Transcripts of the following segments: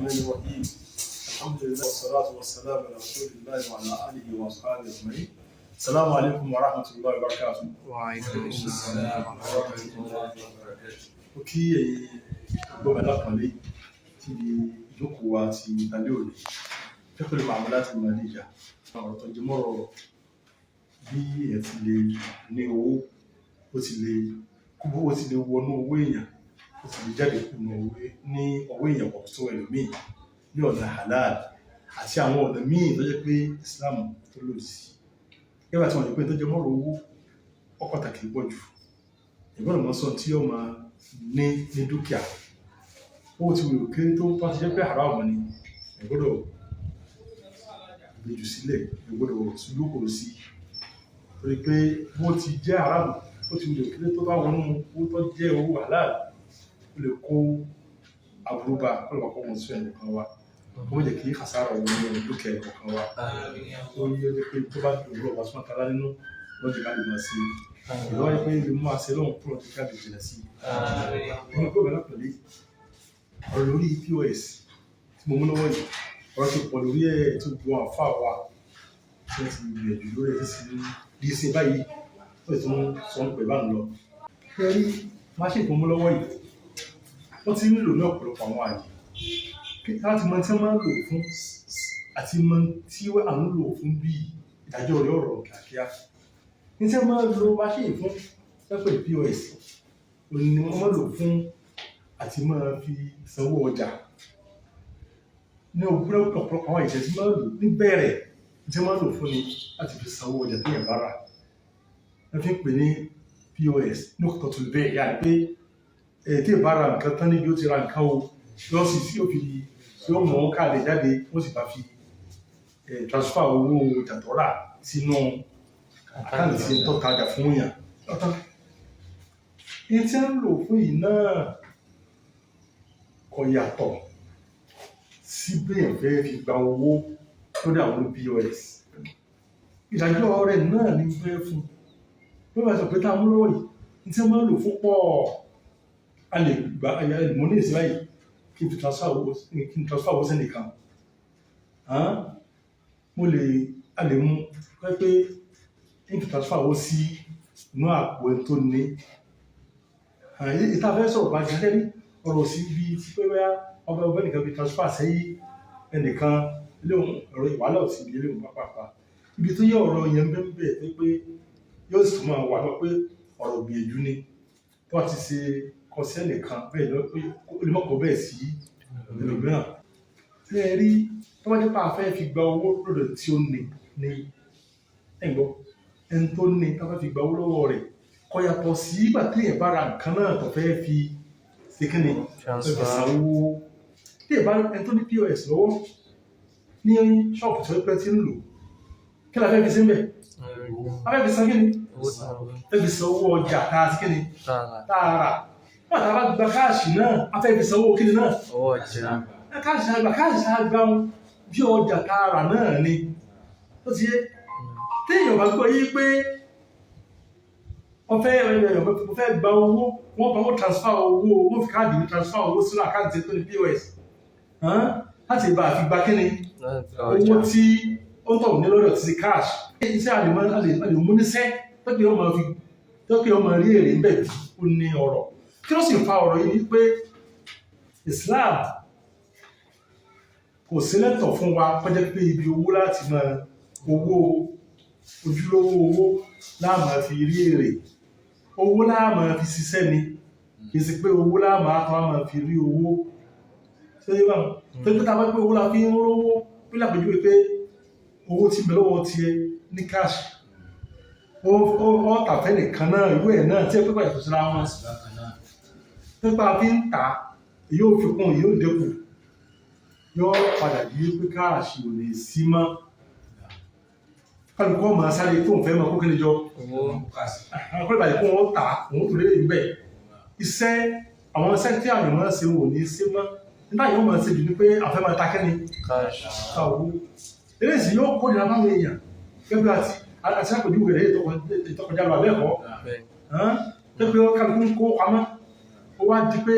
الرحمن الرحيم الحمد لله والصلاة والسلام على رسول الله وعلى آله وأصحابه أجمعين. السلام عليكم ورحمة الله وبركاته. وعليكم السلام ورحمة الله وبركاته. Kí ẹ̀yin gbọ́ mi lápọ̀nlé tí ìjókòó wa ti ìtàlẹ́ òní fẹ́kọ̀ọ́ lè máa mú láti mọ̀ ní ìjà ọ̀rọ̀ tó jẹ mọ́rọ̀ bí ẹ̀ ti lè ní owó ó ti lè wọnú owó èèyàn ó ti lè jáde kúrò ní ọwọ́ èèyàn pọ̀ tó ẹlòmíì ní ọ̀nà halal àti àwọn ọ̀nà míì tó jẹ́ pé Islam tó lòdì sí. Gẹ́gẹ́ àti wọ́n jẹ́ pé tó jẹ mọ́rọ̀ owó ó pàtàkì pọ̀ jù ìgbọ́n mọ́ sọ tí ó máa ní dúkìá owó tí wèrò kéré tó bá ti jẹ́ pé haram ni ẹ̀gbọ́dọ̀ gbèjù sílẹ̀ ẹ̀gbọ́dọ̀ sùlúkòrò sí torí pé bó ti jẹ́ haram ó ti wèrò kéré tó bá wọnú owó tó jẹ́ owó halal ó lè kó aburú bá kọ́lọ̀kọ́ wọn sún ẹnìkan wa ó mọ̀ jẹ́ kí kàsára wọn ní dúkìá ẹnìkan wa ó yẹ pé tó bá dùn lọ́wọ́ bá súnmọ́ tara nínú lọ́jọ́ ká lè máa sí ìlú wáyé pé ìlú máa ṣe lọ́wọ́ kúrò tí ká lè jìnà sí nínú kó bẹ̀rẹ̀ pẹ̀lú ọ̀rọ̀ lórí POS tí mo mú lọ́wọ́ yìí ọ̀rọ̀ ti pọ̀ lórí ẹ̀ tó gbọ́ àfà wa tí wọ́n ti gbìyànjú lórí ẹ̀ tí sì ní ṣe báyìí ó ti tún sọ ń pè bá ń lọ. kẹrí máṣíìnì tó mú lọ́wọ́ yìí wọ́n ti ń lò ní ọ̀pọ̀lọpọ̀ àwọn àyè láti mọ tí wọ́n máa ń lò fún àti mọ tí à ń lò fún bí ìdájọ́ rẹ̀ ọ̀rọ̀ kíákíá ní tí wọ́n máa ń lo máṣíìnì fún pẹ́pẹ́ POS òní wọ́n máa ń lò fún àti máa fi sanwó ọjà ní ọ̀pọ̀lọpọ̀ àwọn ìṣẹ́ tí máa ń lò níbẹ̀rẹ̀ tí wọ́n máa ń lò fún ni láti fi sanwó ọjà tó yẹn bá rà wọ́n fi ń pè ní POS ní ọ̀tọ̀ tó bẹ́ẹ̀ yá pé tí ìbá ra nǹkan tán níbi ó ti ra nǹkan o yóò sì sí òfin yóò mọ̀ káàdì jáde wọ́n sì bá fi transfer owó ọjà tó rà sínú àkáǹtì tí ń tọ́ka àjà fún yàn lọ́tàn. Ní tí ń lò fún yìí náà kò yàtọ̀ sí bẹ́ẹ̀ fẹ́ fi gba owó lórí àwọn POS. Ìdájọ́ rẹ̀ náà ní fẹ́ fún bí wọ́n sọ pé tá a mú lọ́wọ́ yìí ní tí wọ́n máa ń lò fún pọ̀ a lè gba mo ní ìsinmi yìí kí n fi transfer owó sẹ́nìkan a lè mú pé in transfer owó sí inú àpò ẹni tó ní ìtafẹ́ sọ̀rọ̀ bá jẹ́ ní ọ̀rọ̀ sí ibi tí pé wá ọgbẹ́ nìkan fi transfer sẹ́yí ẹnìkan ọ̀rọ̀ ìwálà òsì ibi ilé òun pápá ibi tó yẹ ọ̀rọ̀ yẹn bẹ́ẹ̀ pé yóò sì máa wà lọ pé ọ̀rọ̀ gbìyànjú ni tó wá ti ṣe kọsẹ́ nìkan bẹ́ẹ̀ lọ pé olùmọ̀kọ̀ bẹ́ẹ̀ sí ẹlòmíràn tí ẹ rí tó wá nípa afẹ́ fi gba owó lọ́dọ̀ tí ó ní ẹ̀gbọ́n ẹni tó ní tá bá fi gba owó lọ́wọ́ rẹ̀ kò yàtọ̀ sí ìgbà tí èèyàn bá ra nǹkan náà tó fẹ́ fi ṣe kí ni sanwó tí èèyàn bá ẹni tó ní POS lọ́wọ́ ní ṣọ́ọ̀pù tó pẹ́ tí ń lò kí la fẹ́ fi sí ń bẹ̀ a fẹ́ fi san kí ni fẹ́ fi san owó ọjà tá a sí kí ni tá a rà wọ́n tá a bá gba káàṣì náà a fẹ́ fi san owó kí ni náà káàṣì náà gba bí ọjà tá a rà náà ni ó ti yé tí èèyàn bá gbọ́ yí pé wọ́n fẹ́ gba owó wọ́n bá wọ́n transfer owó wọ́n fi káàdì ní transfer owó sínú àkáǹtì tó ní POS láti bá fi gba kíni owó tí ó ń tọ̀ ní lọ́dọ̀ ti cash iṣẹ́ àlèmúníṣẹ́ tọ́kì ọmọ rí èrè ń bẹ̀ ó ní ọ̀rọ̀ kí ló sì fa ọ̀rọ̀ yìí pé Islam kò sí lẹ́tọ̀ fún wa kọjá pé ibi owó láti máa owó ojúlówó owó láàmà fi rí èrè owó láàmà fi ṣiṣẹ́ ni kì í sì pé owó láàmà àmà fi rí owó ṣe é báwọn tó ń pẹ́ta pé owó la fi ń rówó bí lápẹjú pé owó tí bẹ lọ́wọ́ tiẹ̀ ní cash ó tàfẹ́ nìkan náà ìwé ẹ̀ náà tí ẹ pẹ́pẹ́ yàtọ̀ síra wọn pípa fi ń tà yóò fi kún yóò dínkù yóò padà yí pé káàṣì ò lè sí mọ́ kálukọ́ máa sáré tó ń fẹ́ máa kó kéde jọ àwọn ìbàdí kó wọ́n tà wọ́n tó lé níbẹ̀ iṣẹ́ àwọn iṣẹ́ tí àwọn èèyàn ṣe wò ní ṣe mọ́ nígbà yóò máa ṣe jù ní pé àfẹ́ máa ta kẹ́ni káwó eléyìí yóò kó nira báwọn èèyàn gẹ́gẹ́ àti àpèjúwe rẹ̀ ìtọ́kọjá lọ abẹ́ẹ̀kọ́ pé kálukú ń kó pamọ́ ó wá di pé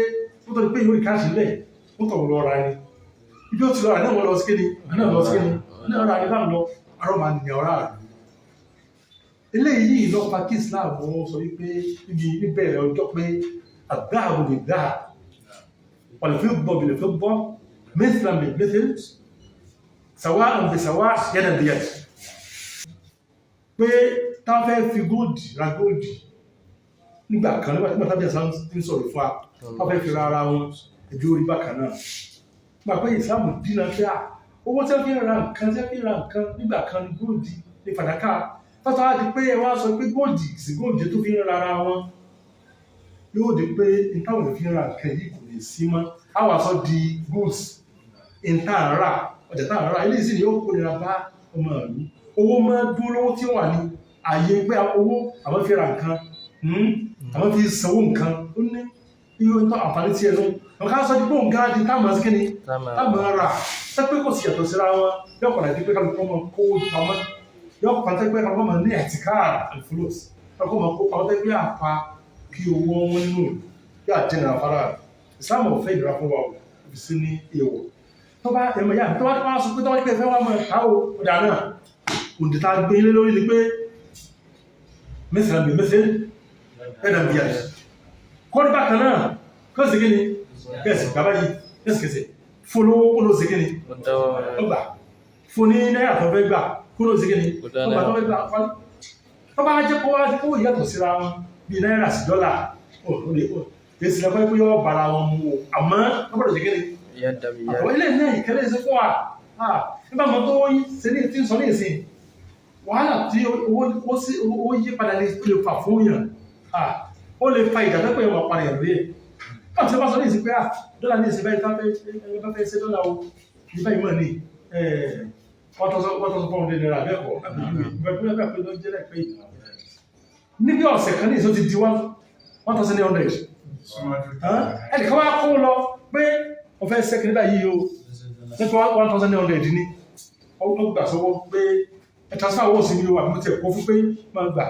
ó tọ́ di pé yóò rí káàṣì lẹ̀ ó tọ̀ lọ ra ni ibi ó ti lọ rà náà wọ́n lọ sí kíni náà lọ sí kíni náà rà nígbà lọ arọ́ máa nìyàn ọ̀rá rẹ̀ eléyìí lọ́pàá kí Islam wọ́n sọ wípé ibi níbẹ̀rẹ̀ ọjọ́ pé àdáàbò lè dáa والفضة بالفضة مثلا بالمثل سواء بسواء يدا بيد pé tá fẹ́ fi góòdì ra góòdì nígbà kan nígbà tàbí ẹ̀sán tí ń sọ̀rọ̀ fún wa tá fẹ́ fi ra ara wọn ẹjọ́ orí bákan náà nígbà pé ìsìlámù dínà pé owó tẹ́ fi ra nǹkan nígbà kan ní góòdì ní fàdákà tọ́tọ́ á di pé ẹ wá sọ pé góòdì sí góòdì tó fi ń ra ara wọn yóò di pé ìtàwọn fi ń ra nǹkan yìí kò lè sí mọ́ àwọn aṣọ di goods ìtànrà ọjà tànrà ilé ìsìn yóò kó nira bá ọmọ ìlú owó máa dúró lówó tí wà ní ààyè pé owó àwọn fi ra nǹkan àwọn fi sanwó nǹkan ó ní iye tó àǹfààní tí ẹnu wọn ká sọ di pé òun gáàdì táwọn sí kíni táwọn rà tẹ́pẹ́ kò sí yàtọ̀ síra wọn yóò padà di pé kálukú ọmọ kówó pamọ́ yóò padà di pé kálukú ọmọ ní ẹ̀tìkáà àlùfólòs kálukú ọmọ kó pamọ́ tẹ́pẹ́ àpá kí owó wọn nínú yóò àjẹnà afárá Islam ọ̀fẹ́ ìdíra fún wa ò fi sí ní èèwọ̀ tó bá ẹ̀mọ̀ yá tó bá sọ pé tó wá ní pé ẹ̀fẹ́ wà mọ̀ ẹ̀ká o ọ̀dà náà òǹdè tá a gbé ilé lórí ni pé mẹ́sàn-án bí mẹ́sàn ẹ̀dà bí yàrá kọ́ ní bákan náà kọ́ sí kíni bẹ́ẹ̀sì gbà báyìí lẹ́sìkẹsẹ̀ fún olówó kó ló sí kíni ọgbà fún ní náírà tó fẹ́ gbà kó ló sí kíni ọgbà tó fẹ́ gbà tó bá jẹ́ kó wá sí kó yàtọ̀ síra wọn bí náírà sí dọ́là èsì lẹ́kọ́ pé yọ́ bára wọn mú o àmọ́ lọ́pọ̀lọpọ̀ jẹ́ kíni àwọn ilé náà ìkẹ́lẹ̀ ìsẹ́ fún wa nígbà mọ́ tó ṣe ní tí ń sọ ní ìsìn wàhálà tí owó yí padà lè fà fún yàn ó lè fa ìdàtẹ́ pé wọ́n parí ẹ̀rọ yẹ káà tí ó bá sọ ní ìsìn pé dọ́là ní ìsìn báyìí tá fẹ́ ṣe dọ́là o ní báyìí mọ̀ ní £1,000 náírà bẹ́ẹ̀kọ́ níbi ọ̀sẹ̀ kan ní ìsìn ó ti di 1,800 ẹni kan wá kó lọ pé o fẹ́ sẹ́kì nígbà yìí o lẹ́kọ́ 1,900 ní ọgbọ́n gbà sọ́wọ́ pé transfer owó sí ní o àbí tẹ̀ kó fún pé máa gbà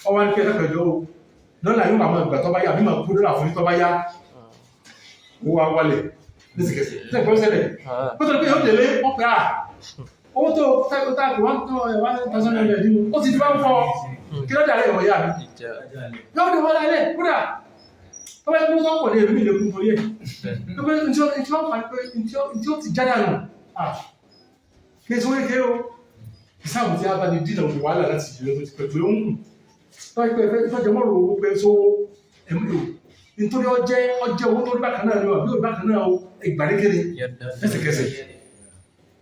ọwá ní kẹta pẹ̀lú o lọ́nà yóò máa gbà tọ́bá yá àbí máa kú dọ́là fún tọ́bá yá ó wá wálẹ̀ lẹ́sìkẹsẹ̀ lẹ́kọ́ sẹ́lẹ̀ ó tọ́lẹ̀ pé ó délé ó pẹ́ à owó tó tàbí 1,900 ní ó ti di bá ń fọ́ kí lọ́jà rẹ̀ ìwọ̀nyá mi lọ́dún wọ́n lálẹ́ kúrà ọba ẹgbẹ́ tó pọ̀ ní ẹ̀rí ìlẹ́kùn torí ẹ̀ lọ́pẹ́ tí ó fà pé tí ó ti jádà nù kí èso wéké o ìsáàmù tí a bá ní dínà òun wàhálà láti jẹ́ tó ti pẹ̀lú ohun tọ́jẹ́ mọ́rọ̀ owó pé tó ẹ̀mùlò nítorí ọjẹ́ owó tó rí bákan náà ní wà bí ó bákan náà ìgbàríkẹ́ni lẹ́sẹ̀kẹsẹ̀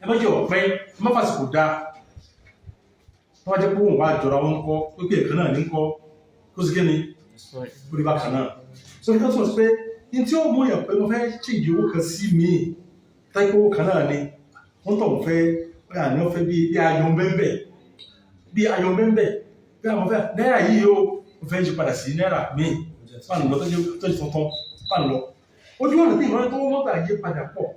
ẹmọ́jẹ́ ọ̀pẹ́ mọ́fàsìkò dá tọ́jẹ́ pé òun wá jọra wọn kọ́ pé ẹ̀kan náà ní kọ́ tó sì gẹ́ni orí bákan náà so ní tó sọ pé in tí ó mú yàn pé wọ́n fẹ́ chíjì owó kan sí míì táìpé owó kan náà ni wọ́n tọ̀ fẹ́ ní wọ́n fẹ́ bí ayọ̀ bẹ́ẹ̀ bí àwọn fẹ́ náírà yìí ó fẹ́ yí padà sí náírà míì pàánù lọ tó jẹ́ tuntun pàánù lọ ojú ọ̀nà tí ìwọ́n tó wọ́n gbà yí padà pọ̀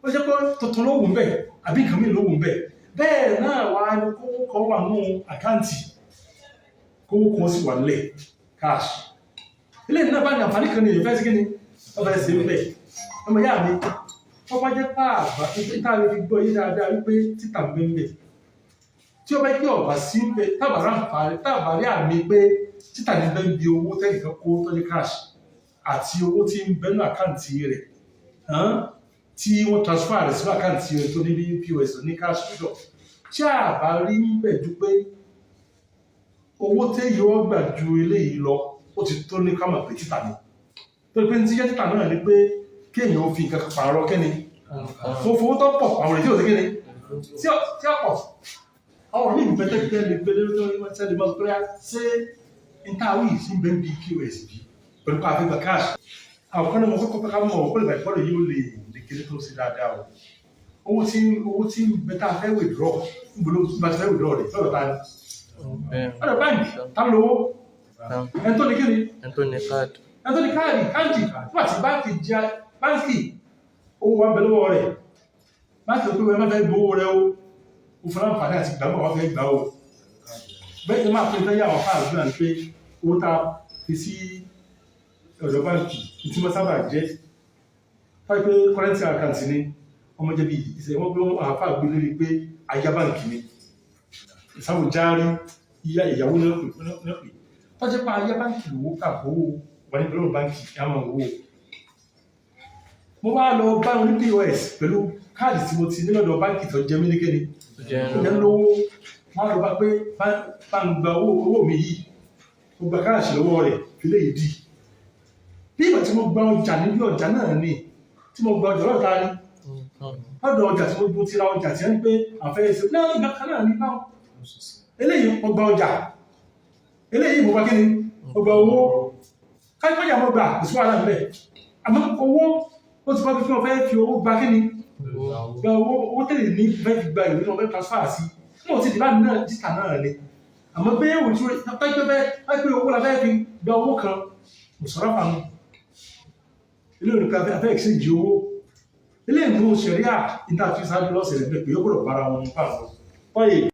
ó jẹ́ pé tuntun ló wù ń bẹ̀ àbí nǹkan míì ló wù ń bẹ̀ bẹ́ẹ̀ náà wà ní kówó kan wà nù àkáǹtì kówó kan sì wà nílẹ̀ cash ilé ìdínà bá ní àǹfààní kan ní ìfẹ́ sí kíni ọbẹ̀ sí ń bẹ̀ ọmọ yá mi wọ́n bá jẹ́ pààbà ìtàlẹ̀ fi gbọ́ yí dáadáa wípé títà ń bẹ́ ń bẹ̀ tí ó bá jẹ́ ọ̀bà sí ń bẹ̀ tàbàrí àmì pé títà ní bẹ́ ń bi owó tẹ́nìkan kó tó ní cash àti owó tí ń bẹ́nu àkáǹtì rẹ̀ tí wọ́n transfer rẹ̀ sínú àkáǹtì rẹ̀ tó ní bí POS ní cash lọ́dọ̀ tí a bá rí ń bẹ̀ ju pé owó tẹ́ yóò gbà ju eléyìí lọ ó ti tó ní ká mọ̀ pé títà ni tó pé ní tíjẹ́ títà náà ni pé kéèyàn ó fi nǹkan pààrọ̀ kẹ́ni mo fowó tó pọ̀ àwọn èdè òsì kíni tí ó pọ̀ àwọn míì pẹ́tẹ́pẹ́ lè gbé lórí sẹ́lẹ̀ mọ́ pé ṣé ìtàwí sí bẹ́ẹ̀ bí POS bí pẹ̀lú pa àfihàn cash àwọn kan náà mo kọ́kọ́ ká mọ̀ ọ̀pọ̀ ìgbà ìpọ́lẹ̀ yóò lè kéré tó sí dáadáa o owó tí bẹ́tà fẹ́ withdraw níbo bá ti fẹ́ withdraw rẹ̀ lọ́dọ̀ ta ni ọ̀dọ̀ báńkì tá lówó ẹni tó ní kíni ẹni tó ní káàdì nígbà tí báńkì owó wa ń bẹ lọ́wọ́ rẹ̀ báńkì tó pé wọ́n fẹ́ gbowó rẹ̀ o fún àǹfààní àti ìgbàgbọ́ wọn fẹ́ gbà o bẹ́ẹ̀ ni máa pè fẹ́ yà wọ́n fáà lójú àti pé owó tá fi sí ọ̀dọ̀ báńkì tí wọ́n sábà jẹ́ fáì pé currency account ni ọmọ jẹ́ bí ìṣẹ́ wọ́n gbé wọn àfà gbé lórí pé aya báǹkì ni ìsáwò járí ìyàwó náà pè tọ́jẹ́ pa aya báǹkì lówó kàkówó wà ní pẹ̀lú báǹkì àmọ́ owó mo wá lọ bá wọn ní POS pẹ̀lú káàdì tí mo ti ní lọ́dọ̀ báǹkì tó jẹ́ mílíkẹ́ni ìyẹn lówó wọ́n lọ bá pé bá ń gba owó mi yìí mo gba káàṣì lọ́wọ́ rẹ̀ fi lè dì bí ìgbà tí mo gba ọjà níbi ọjà náà ni tí mo gba ọjà lọ́ta ni lọ́dọ̀ ọjà tí mo ti ra ọjà tí wọ́n ń pé àfẹ́ ẹsẹ̀ náà ìgbà kan náà ní báwọn eléyìí mo gba ọjà eléyìí mo gba kí ni mo gba owó káyọ̀jà mo gbà kò sí wàhálà níbẹ̀ àmọ́ owó ó ti bá fi fẹ́ fi owó gba kí ni gba owó tẹ̀lé ní fẹ́ fi gba ìwé náà fẹ́ transfer sí wọ́n ti dìbà náà dìtà náà ni àmọ́ bẹ́ẹ̀ wò tí pẹ́ owó la fẹ́ fi gba owó kan kò sọ̀rọ̀ fàánù ilé òníkà fẹ́ exchange owó ilé ìlú sẹ̀ríà ìtàfíìsáájú lọ́sẹ̀ rẹ̀ pé yóò gbọ́dọ̀ bára wọn pàrọ̀